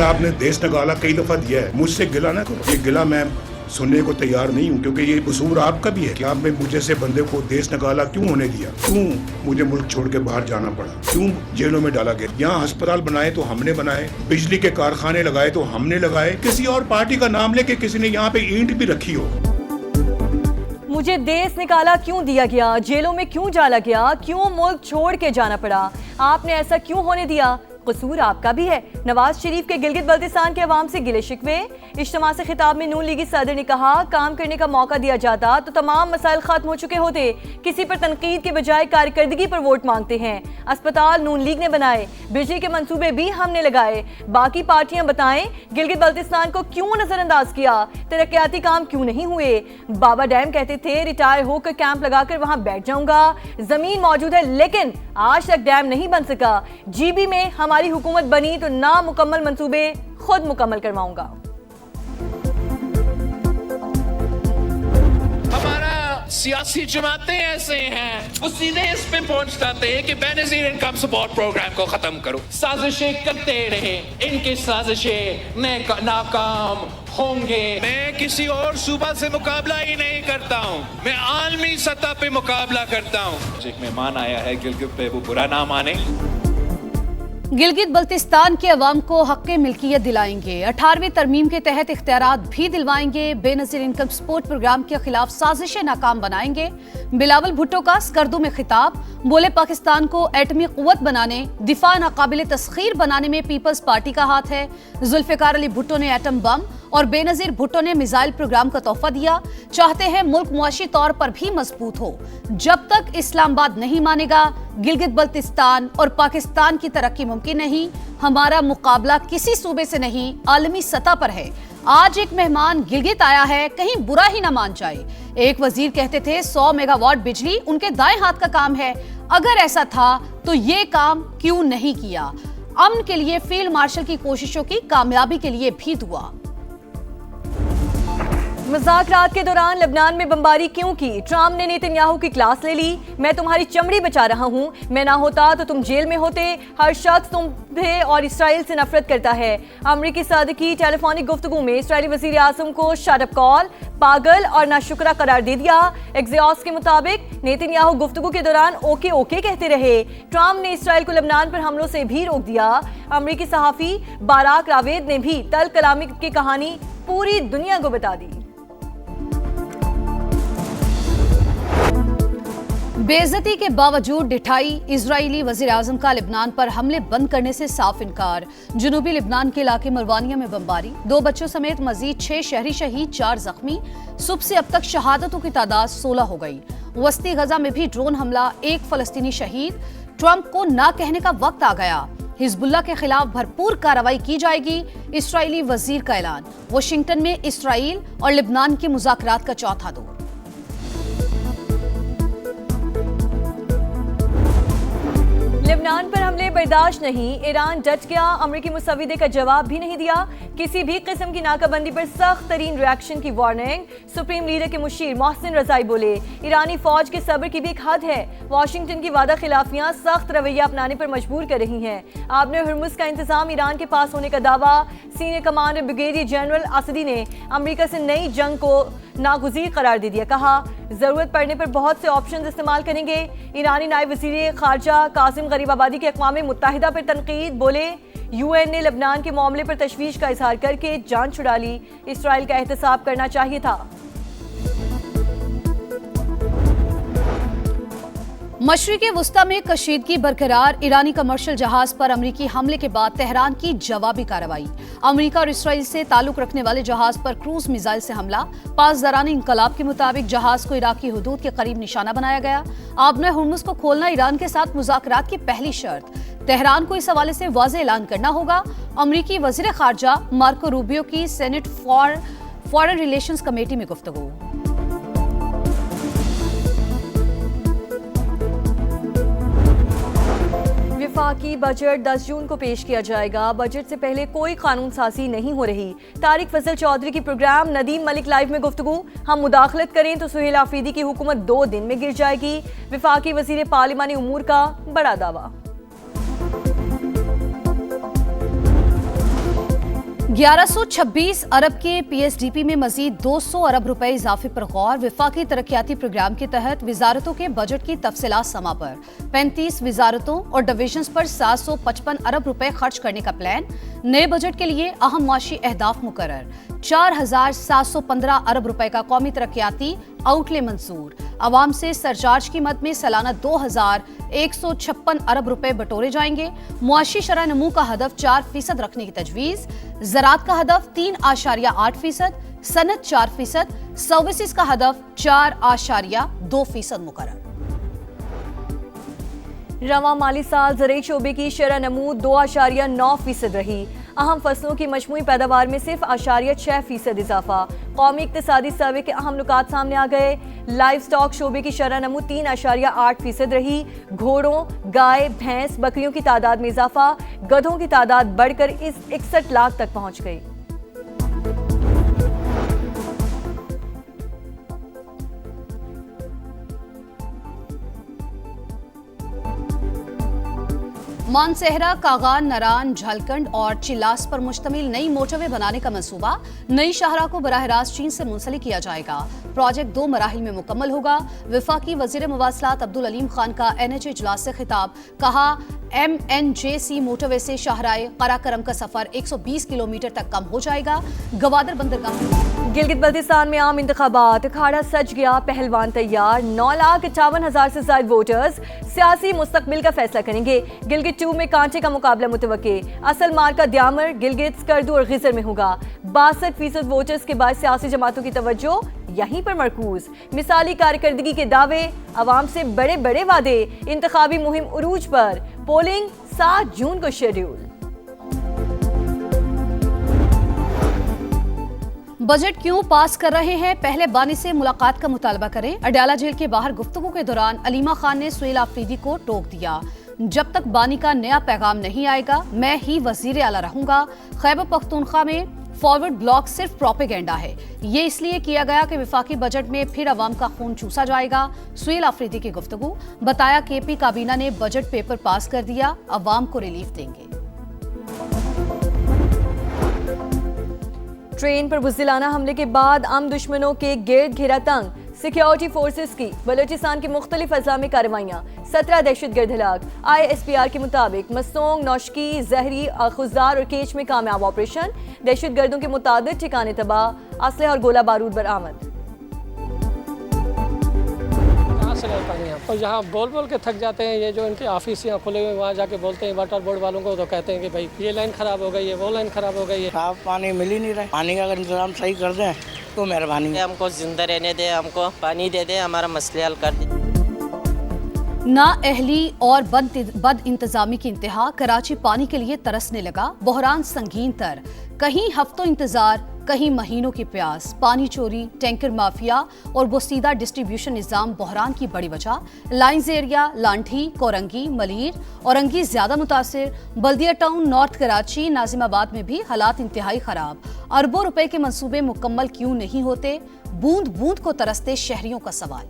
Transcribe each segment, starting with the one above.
आपने देश निकाला कई दफा दिया है, मुझसे गिला ना करो। ये गिला मैं सुनने को तैयार नहीं हूँ, क्योंकि ये कसूर आपका भी है कि आपने मुझे से बंदे को देश निकाला क्यों होने दिया, क्यों मुझे मुल्क छोड़ के बाहर जाना पड़ा, क्यों जेलों में डाला गया। यहाँ अस्पताल बनाए तो हमने बनाए, बिजली के कारखाने लगाए तो हमने लगाए, किसी और पार्टी का नाम लेके किसी ने यहाँ पे ईंट भी रखी हो। मुझे देश निकाला क्यों दिया गया, जेलों में क्यों डाला गया, क्यों मुल्क छोड़ के जाना पड़ा, आपने ऐसा क्यों होने दिया, कसूर आपका भी है। नवाज शरीफ के गिलगित बल्तिस्तान के अवाम से गिले शिकवे। इज्तिमा से खिताब में नून लीगी सदर ने कहा, काम करने का मौका दिया जाता तो तमाम मसाइल खत्म हो चुके होते, किसी पर तनकीद के बजाय कारकर्दगी पर वोट मांगते हैं। अस्पताल नून लीग ने बनाए, बिजली के मंसूबे भी हमने लगाए, बाकी पार्टियां बताएं गिलगित बल्तिस्तान को क्यों नजरअंदाज किया, तरक्याती काम क्यों नहीं हुए। बाबा डैम कहते थे रिटायर होकर कैंप लगाकर वहां बैठ जाऊंगा, जमीन मौजूद है लेकिन आज तक डैम नहीं बन सका। जीबी में हमारी हुकूमत बनी तो नामुकम्मल मंसूबे खुद मुकम्मल करवाऊंगा। हमारा सियासी जमातें ऐसे हैं, वो सीधे इस पे पहुंच जाते हैं कि बेनजीर इनकम सपोर्ट प्रोग्राम को खत्म करो। साजिशें करते रहे, इनकी साजिशें नाकाम होंगे। मैं किसी और सूबा से मुकाबला ही नहीं करता हूँ, मैं आलमी सतह पे मुकाबला करता हूँ। एक मेहमान आया है गिलगित पे, वो बुरा ना माने। गिलगित बल्तिस्तान के अवाम को हक़ मिल्कियत दिलाएंगे, 18वीं तरमीम के तहत इख्तियारात भी दिलवाएंगे, बेनज़ीर इनकम सपोर्ट प्रोग्राम के खिलाफ साजिशें नाकाम बनाएंगे। बिलावल भुट्टो का स्कर्दू में खिताब, बोले पाकिस्तान को एटमी कुव्वत बनाने, दिफा नाकाबिल तस्खीर बनाने में पीपल्स पार्टी का हाथ है। जुल्फ़िकार अली भुट्टो ने एटम बम और बेनज़ीर भुट्टो ने मिसाइल प्रोग्राम का तोहफा दिया, चाहते हैं मुल्क मुआशी तौर पर भी मजबूत हो। जब तक इस्लामाबाद नहीं मानेगा गिलगित बल्तिस्तान और पाकिस्तान की तरक्की मुमकिन नहीं। हमारा मुकाबला किसी सूबे से नहीं, आलमी सतह पर है। आज एक मेहमान गिलगित आया है, कहीं बुरा ही ना मान जाए। एक वजीर कहते थे 100 मेगावाट बिजली उनके दाएं हाथ का काम है, अगर ऐसा था तो ये काम क्यों नहीं किया। अमन के लिए फील्ड मार्शल की कोशिशों की कामयाबी के लिए भी दुआ। मुज़ाकरात के दौरान लबनान में बमबारी क्यों की, ट्रम्प ने नेतन्याहू की क्लास ले ली। मैं तुम्हारी चमड़ी बचा रहा हूँ, मैं ना होता तो तुम जेल में होते। हर शख्स तुम्हें और इसराइल से नफरत करता है। अमरीकी सदर की टेलीफोनिक गुफ्तगू में इसराइली वज़ीर आज़म को शटअप कॉल, पागल और नाशुक्रा करार दे दिया। एक्सियोस के मुताबिक नेतन्याहू गुफ्तगू के दौरान ओके ओके कहते रहे। ट्रम्प ने इसराइल को लबनान पर हमलों से भी रोक दिया। अमरीकी सहाफ़ी बाराक रावेद ने भी तल कलामी की कहानी पूरी दुनिया को बता दी। बेइज्जती के बावजूद डिठाई, इजरायली वजीर आजम का लिबनान पर हमले बंद करने से साफ इनकार। जनूबी लिबनान के इलाके मरवानिया में बमबारी, 2 बच्चों समेत मजीद 6 शहरी शहीद, 4 जख्मी। सुबह से अब तक शहादतों की तादाद 16 हो गई। वस्ती गजा में भी ड्रोन हमला, 1 फलस्तीनी शहीद। ट्रंप को ना कहने का वक्त आ गया, हिजबुल्लाह के खिलाफ भरपूर कार्रवाई की जाएगी, इसराइली वजीर का ऐलान। वाशिंगटन में इसराइल और लिबनान के मुज़ाकरात का चौथा दौर। लेबनान पर हमले बर्दाश्त नहीं, ईरान डट गया। अमरीकी मुसविदे का जवाब भी नहीं दिया। किसी भी किस्म की नाकाबंदी पर सख्त तरीन रिएक्शन की वार्निंग। सुप्रीम लीडर के मुशीर मोहसिन रजाई बोले, ईरानी फौज के सब्र की भी एक हद है। वाशिंगटन की वादा खिलाफियां सख्त रवैया अपनाने पर मजबूर कर रही हैं। आबने हुर्मुज़ का इंतजाम ईरान के पास होने का दावा। सीनियर कमांडर ब्रिगेडियर जनरल असदी ने अमरीका से नई जंग को नागुज़ीर करार दे दिया। कहा, जरूरत पड़ने पर बहुत से ऑप्शन इस्तेमाल करेंगे। ईरानी नायब वज़ीर खारजा कासिम गरीबाबादी के अक़वाम मुत्तहिदा पर तनकीद, बोले यूएन ने लबनान के मामले पर तशवीश का इजहार करके जान छुड़ा ली। इसराइल का एहतसाब करना चाहिए था। मशरिक़ वुस्ता में कशीदगी बरकरार, ईरानी कमर्शियल जहाज पर अमरीकी हमले के बाद तेहरान की जवाबी कार्रवाई। अमरीका और इसराइल से ताल्लुक रखने वाले जहाज पर क्रूज मिसाइल से हमला। पासदारान इंकलाब के मुताबिक जहाज को इराकी हुदूद के करीब निशाना बनाया गया। आबने हुर्मुज़ को खोलना ईरान के साथ मुज़ाकरात की पहली शर्त। तेहरान को इस हवाले से वाज़ेह ऐलान करना होगा। अमरीकी वज़ीर ख़ारजा मार्को रूबियो की सेनेट फॉरेन रिलेशंस कमेटी में गुफ्तगू। वफाकी बजट 10 जून को पेश किया जाएगा। बजट से पहले कोई कानून साजी नहीं हो रही। तारिक फजल चौधरी की प्रोग्राम नदीम मलिक लाइव में गुफ्तगू। हम मुदाखलत करें तो सुहेल आफरीदी की हुकूमत 2 दिन में गिर जाएगी। वफाकी वजीर पार्लिमानी उमूर का बड़ा दावा। 1126 अरब के पीएसडीपी में मजीद 200 अरब रुपए इजाफे पर गौर। विफाकी तरक्याती प्रोग्राम के तहत विजारतों के बजट की तफसीलात समा पर। 35 विजारतों और डिविजन्स पर 755 अरब रुपए खर्च करने का प्लान। नए बजट के लिए अहम मुआशी अहदाफ मुकर्रर। 4715 अरब रुपए का कौमी तरक्याती आउटले मंजूर। अवाम से सरचार्ज की मद में सालाना 2156 अरब रुपए बटोरे जाएंगे। मुआशी शरह नमू का हदफ 4% रखने की तजवीज। ज़राअत का हदफ 3.8%, सनत 4%, सर्विसेज का हदफ 4.2% मुकर्रर। रवां माली साल ज़राई शोबे की शरह नमू 2.9% रही। अहम फसलों की मजमूई पैदावार में सिर्फ 6% इजाफा। कौमी इक्तिसादी सर्वे के अहम नुकात सामने आ गए। लाइव स्टॉक शोबे की शरह नमू 3.8% रही। घोड़ों, गाय, भैंस, बकरियों की तादाद में इजाफा। गधों की तादाद बढ़कर इस 61 लाख तक पहुंच गई। मानसेहरा, कागान, नरान, झालकंड और चिलास पर मुश्तमिल नई मोटरवे बनाने का मंसूबा। नई शाहरा को बराह रास्त चीन से मुंसलिक किया जाएगा। प्रोजेक्ट 2 मराहिल में मुकम्मल होगा। वफाकी वजीर मवासलात अब्दुल अलीम खान का NHA इजलास से खिताब। कहा, MNJC मोटरवे से शाहराए कराकरम का सफर 120 किलोमीटर तक कम हो जाएगा। गवादर बंदरगाह। गिलगित बल्तिस्तान में आम इंतखाबात। अखाड़ा सज गया, पहलवान तैयार। 9,58,000 से ज्यादा वोटर्स सियासी मुस्तकबिल का फैसला करेंगे। गिलगित 2 में कांटे का मुकाबला मुतवक्के। असल मार्का द्यामर, गिलगित, स्कर्दू और गिजर में होगा। 62% वोटर्स के बाद सियासी जमातों की तवज्जो यहीं पर मरकूज। मिसाली कारकर्दगी के दावे, अवाम से बड़े बड़े वादे। इंतखाबी मुहिम उरूज पर। पोलिंग 7 जून को शेड्यूल। बजट क्यों पास कर रहे हैं? पहले बानी से मुलाकात का मुतालबा करें। अडयाला जेल के बाहर गुफ्तगू के दौरान अलीमा खान ने सुहेल आफरीदी को टोक दिया। जब तक बानी का नया पैगाम नहीं आएगा, मैं ही वजीर आला रहूंगा। खैबर पख्तूनख्वा में फॉरवर्ड ब्लॉक सिर्फ प्रोपेगेंडा है। ये इसलिए किया गया कि विफाकी बजट में फिर अवाम का खून चूसा जाएगा। सुहेल आफरीदी की गुफ्तगू। बताया, KP काबीना ने बजट पेपर पास कर दिया, अवाम को रिलीफ देंगे। ट्रेन पर बुज़दिलाना हमले के बाद आम दुश्मनों के गिर्द घेरा तंग। सिक्योरिटी फोर्सेस की बलोचिस्तान की मुख्तलिफ अज़ला में कार्रवाइयाँ। 17 दहशतगर्द हलाक। ISPR के मुताबिक मस्तोंग, नौशकी, जहरी, खुजदार और केच में कामयाब ऑपरेशन। दहशतगर्दों के मुताबिक ठिकाने तबाह। असलहा और गोला बारूद बरामद। और यहाँ बोल बोल के थक जाते हैं। ये जो इनके ऑफिस यहाँ खुले हुए, वहाँ जाके बोलते हैं वाटर बोर्ड वालों को, तो कहते हैं कि भाई ये लाइन खराब हो गई है, वो लाइन खराब हो गई है। साफ पानी मिल ही नहीं रहा है। पानी का अगर इंतजाम सही कर दें तो मेहरबानी। हमको जिंदा रहने दे, हमको पानी दे दे, हमारा मसले हल कर दे। नाअहली और बद इंतजामी की इंतहा। कराची पानी के लिए तरसने लगा। बहरान संगीन तर। कहीं हफ्तों इंतजार, कहीं महीनों की प्यास। पानी चोरी, टैंकर माफिया और बोसीदा डिस्ट्रीब्यूशन निजाम बहरान की बड़ी वजह। लाइन्स एरिया, लांठी, कोरंगी, मलीर, औरंगी ज्यादा मुतासिर। बल्दिया टाउन, नॉर्थ कराची, नाजिमाबाद में भी हालात इंतहाई खराब। अरबों रुपए के मंसूबे मुकम्मल क्यों नहीं होते? बूंद बूंद को तरसते शहरियों का सवाल।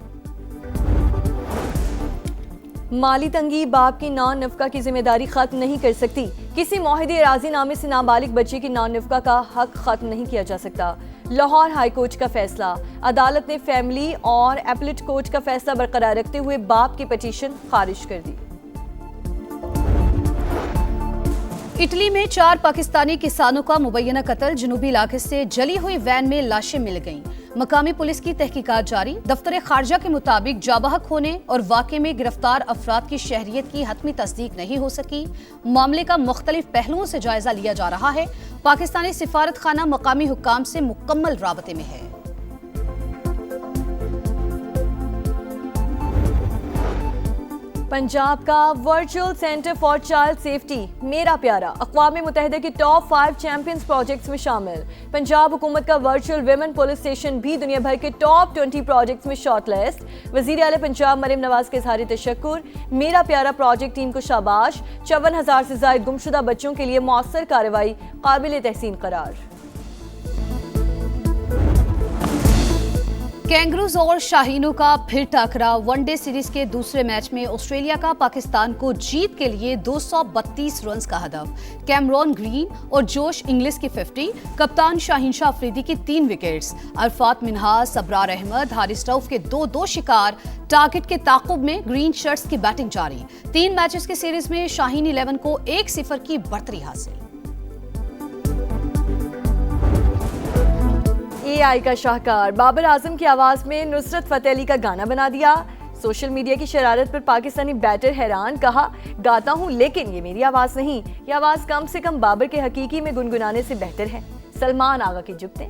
माली तंगी बाप की नॉन नफका की जिम्मेदारी खत्म नहीं कर सकती। किसी मुआहिदे राजीनामे से नाबालिग बच्चे की नॉन नफका का हक खत्म नहीं किया जा सकता। लाहौर हाई कोर्ट का फैसला। अदालत ने फैमिली और एपलेट कोर्ट का फैसला बरकरार रखते हुए बाप की पिटीशन खारिज कर दी। इटली में 4 पाकिस्तानी किसानों का मुबैना कत्ल। जनूबी इलाके से जली हुई वैन में लाशें मिल गईं। मकामी पुलिस की तहकीकात जारी। दफ्तर खारजा के मुताबिक जाबहक होने और वाक़े में गिरफ्तार अफराद की शहरियत की हतमी तस्दीक नहीं हो सकी। मामले का मुख्तलिफ पहलुओं से जायजा लिया जा रहा है। पाकिस्तानी सिफारत खाना मकामी हुक्काम से मुकम्मल राबते में है। पंजाब का virtual centre for child safety मेरा प्यारा अक़वाम मुत्तहिदा के टॉप 5 चैंपियंस प्रोजेक्ट्स में शामिल। पंजाब हुकूमत का वर्चुअल विमेन पुलिस स्टेशन भी दुनिया भर के टॉप 20 प्रोजेक्ट्स में शॉर्टलिस्ट। वज़ीर आला पंजाब मरियम नवाज के इज़हार तशक्कुर। मेरा प्यारा प्रोजेक्ट टीम को शाबाश। 54,000 से ज़ायद गुमशुदा बच्चों के लिए मौसर कार्रवाई काबिल तहसीन करार। कैंगरूज और शाहीनों का फिर टकराव। वनडे सीरीज के दूसरे मैच में ऑस्ट्रेलिया का पाकिस्तान को जीत के लिए 232 रन का हदफ। कैमरॉन ग्रीन और जोश इंग्लिश की 50, कप्तान शाहीन शाह अफरीदी की 3 विकेट्स, अरफात मिन्हाज, सबरार अहमद, हारिस रऊफ के 2-2 शिकार। टारगेट के ताकुब में ग्रीन शर्ट्स की बैटिंग जारी। 3 मैचेस की सीरीज में शाहीन 11 को 1-0 की बढ़तरी हासिल। AI का शाहकार बाबर आजम की आवाज में नुसरत फतेह अली का गाना बना दिया। सोशल मीडिया की शरारत पर पाकिस्तानी बैटर हैरान, कहा गाता हूं लेकिन ये मेरी आवाज नहीं, ये आवाज कम से कम बाबर के हकीकी में गुनगुनाने से बेहतर है। सलमान आगा की जुगतें।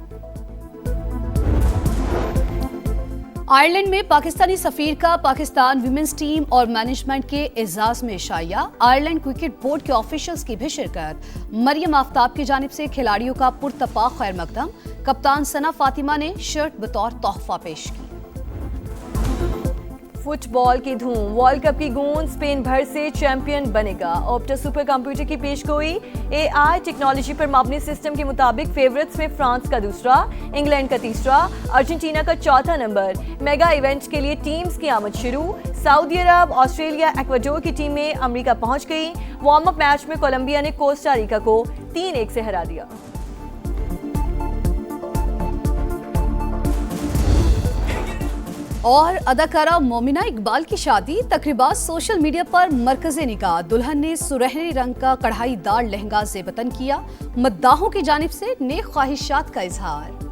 आयरलैंड में पाकिस्तानी सफीर का पाकिस्तान विमेंस टीम और मैनेजमेंट के एजाज में शाया। आयरलैंड क्रिकेट बोर्ड के ऑफिशियल्स की भी शिरकत। मरियम आफ्ताब की जानिब से खिलाड़ियों का पुरतपा खैर मकदम। कप्तान सना फातिमा ने शर्ट बतौर तोहफा पेश की। फुटबॉल की धूम, वर्ल्ड कप की गूंज, स्पेन भर से चैंपियन बनेगा। ऑप्टा सुपर कंप्यूटर की पेशगोई। AI टेक्नोलॉजी पर मबनी सिस्टम के मुताबिक फेवरेट्स में फ्रांस का दूसरा, इंग्लैंड का तीसरा, अर्जेंटीना का चौथा नंबर। मेगा इवेंट्स के लिए टीम्स की आमद शुरू। सऊदी अरब, ऑस्ट्रेलिया, इक्वाडोर की टीमें अमेरिका पहुंच गई। वार्म अप मैच में कोलंबिया ने कोस्टा रिका को 3-1 से हरा दिया। और अदाकारा मोमिना इकबाल की शादी, तकरीबात सोशल मीडिया पर मरकज़े निगाह। दुल्हन ने सुनहरे रंग का कढ़ाईदार लहंगा ज़ेबतन किया। मद्दाहों की जानिब से नेक ख्वाहिशात का इजहार।